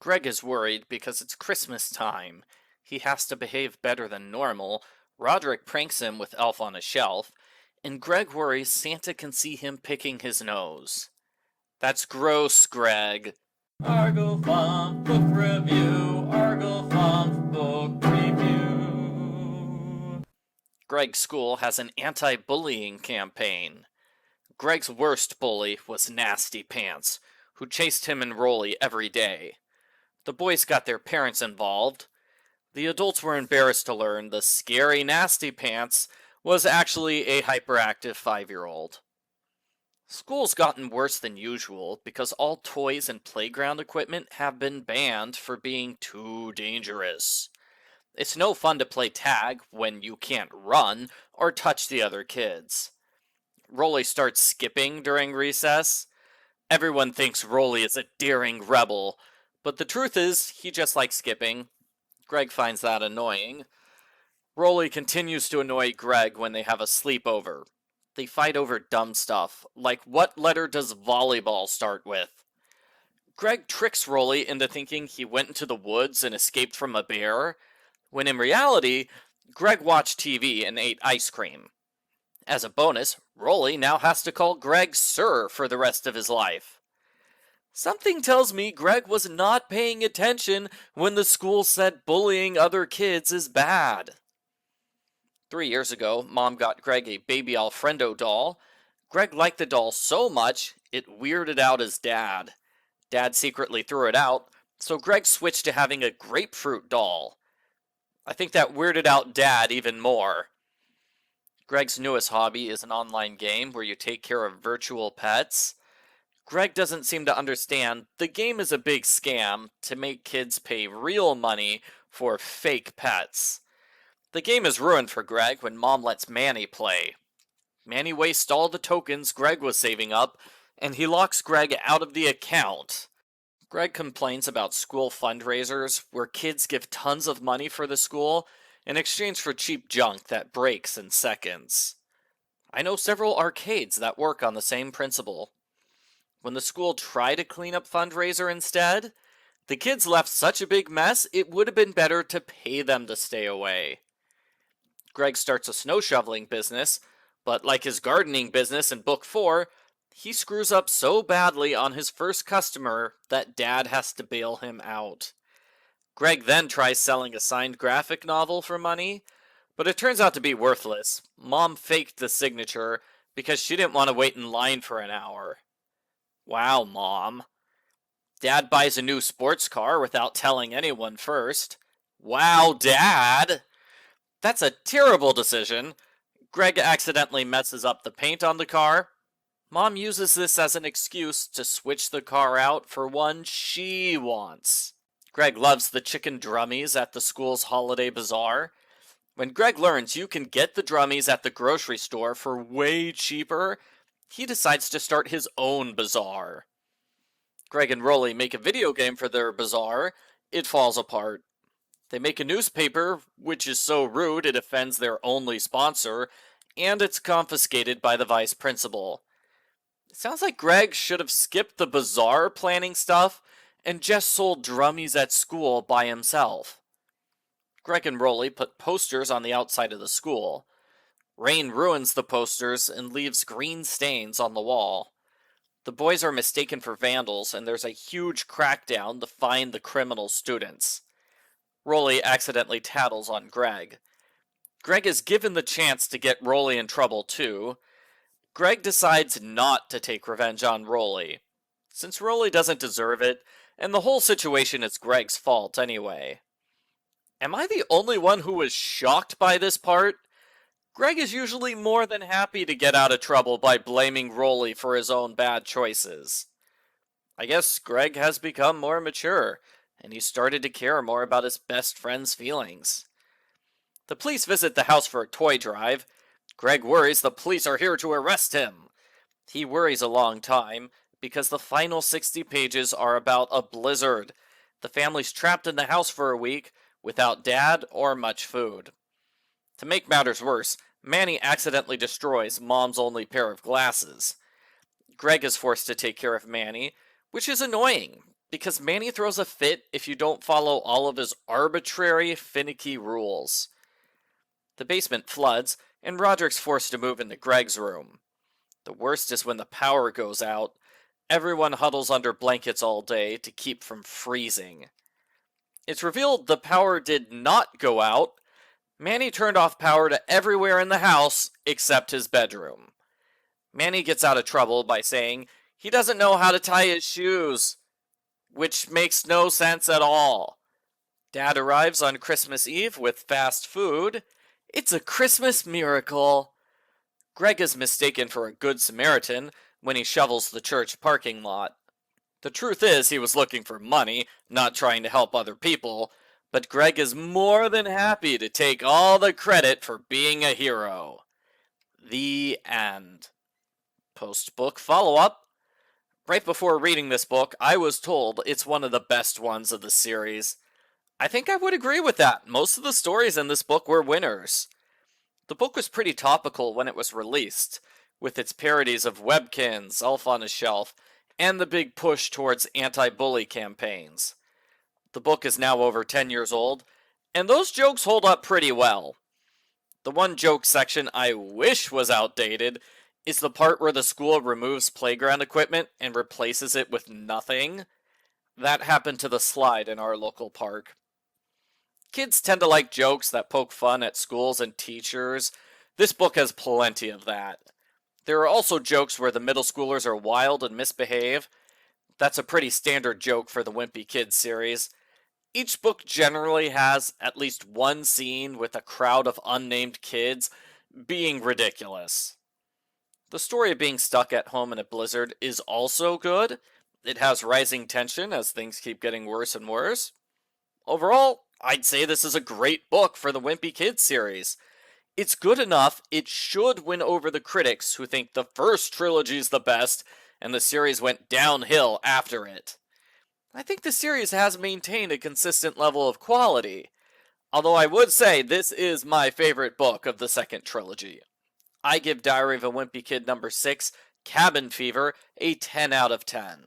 Greg is worried because it's Christmas time. He has to behave better than normal. Roderick pranks him with Elf on a Shelf, and Greg worries Santa can see him picking his nose. That's gross, Greg. Argo Font Book Review, Argo Font Book Review. Greg's school has an anti-bullying campaign. Greg's worst bully was Nasty Pants, who chased him and Rowley every day. The boys got their parents involved. The adults were embarrassed to learn the scary Nasty Pants was actually a hyperactive 5-year-old. School's gotten worse than usual because all toys and playground equipment have been banned for being too dangerous. It's no fun to play tag when you can't run or touch the other kids. Rowley starts skipping during recess. Everyone thinks Rowley is a daring rebel, but the truth is he just likes skipping. Greg finds that annoying. Rowley continues to annoy Greg when they have a sleepover. They fight over dumb stuff, like what letter does volleyball start with? Greg tricks Rowley into thinking he went into the woods and escaped from a bear, when in reality, Greg watched TV and ate ice cream. As a bonus, Rowley now has to call Greg Sir for the rest of his life. Something tells me Greg was not paying attention when the school said bullying other kids is bad. 3 years ago, Mom got Greg a baby Alfredo doll. Greg liked the doll so much, it weirded out his dad. Dad secretly threw it out, so Greg switched to having a grapefruit doll. I think that weirded out Dad even more. Greg's newest hobby is an online game where you take care of virtual pets. Greg doesn't seem to understand the game is a big scam to make kids pay real money for fake pets. The game is ruined for Greg when Mom lets Manny play. Manny wastes all the tokens Greg was saving up, and he locks Greg out of the account. Greg complains about school fundraisers where kids give tons of money for the school in exchange for cheap junk that breaks in seconds. I know several arcades that work on the same principle. When the school tried to clean up fundraiser instead, the kids left such a big mess it would have been better to pay them to stay away. Greg starts a snow shoveling business, but like his gardening business in Book 4, he screws up so badly on his first customer that Dad has to bail him out. Greg then tries selling a signed graphic novel for money, but it turns out to be worthless. Mom faked the signature because she didn't want to wait in line for an hour. Wow, Mom. Dad buys a new sports car without telling anyone first. Wow, Dad! That's a terrible decision. Greg accidentally messes up the paint on the car. Mom uses this as an excuse to switch the car out for one she wants. Greg loves the chicken drummies at the school's holiday bazaar. When Greg learns you can get the drummies at the grocery store for way cheaper, he decides to start his own bazaar. Greg and Rowley make a video game for their bazaar. It falls apart. They make a newspaper, which is so rude it offends their only sponsor, and it's confiscated by the vice principal. It sounds like Greg should have skipped the bazaar planning stuff and just sold drummies at school by himself. Greg and Rowley put posters on the outside of the school. Rain ruins the posters and leaves green stains on the wall. The boys are mistaken for vandals, and there's a huge crackdown to find the criminal students. Rowley accidentally tattles on Greg. Greg is given the chance to get Rowley in trouble too. Greg decides not to take revenge on Rowley, since Rowley doesn't deserve it, and the whole situation is Greg's fault anyway. Am I the only one who was shocked by this part? Greg is usually more than happy to get out of trouble by blaming Rowley for his own bad choices. I guess Greg has become more mature, and he started to care more about his best friend's feelings. The police visit the house for a toy drive. Greg worries the police are here to arrest him. He worries a long time, because the final 60 pages are about a blizzard. The family's trapped in the house for a week, without Dad or much food. To make matters worse, Manny accidentally destroys Mom's only pair of glasses. Greg is forced to take care of Manny, which is annoying, because Manny throws a fit if you don't follow all of his arbitrary, finicky rules. The basement floods, and Roderick's forced to move into Greg's room. The worst is when the power goes out. Everyone huddles under blankets all day to keep from freezing. It's revealed the power did not go out. Manny turned off power to everywhere in the house except his bedroom. Manny gets out of trouble by saying he doesn't know how to tie his shoes, which makes no sense at all. Dad arrives on Christmas Eve with fast food. It's a Christmas miracle. Greg is mistaken for a good Samaritan when he shovels the church parking lot. The truth is he was looking for money, not trying to help other people, but Greg is more than happy to take all the credit for being a hero. The end. Post-book follow-up. Right before reading this book, I was told it's one of the best ones of the series. I think I would agree with that. Most of the stories in this book were winners. The book was pretty topical when it was released, with its parodies of Webkinz, Elf on a Shelf, and the big push towards anti-bully campaigns. The book is now over 10 years old, and those jokes hold up pretty well. The one joke section I wish was outdated is the part where the school removes playground equipment and replaces it with nothing. That happened to the slide in our local park. Kids tend to like jokes that poke fun at schools and teachers. This book has plenty of that. There are also jokes where the middle schoolers are wild and misbehave. That's a pretty standard joke for the Wimpy Kids series. Each book generally has at least one scene with a crowd of unnamed kids being ridiculous. The story of being stuck at home in a blizzard is also good. It has rising tension as things keep getting worse and worse. Overall, I'd say this is a great book for the Wimpy Kids series. It's good enough it should win over the critics who think the first trilogy is the best and the series went downhill after it. I think the series has maintained a consistent level of quality, although I would say this is my favorite book of the second trilogy. I give Diary of a Wimpy Kid number 6, Cabin Fever, a 10 out of 10.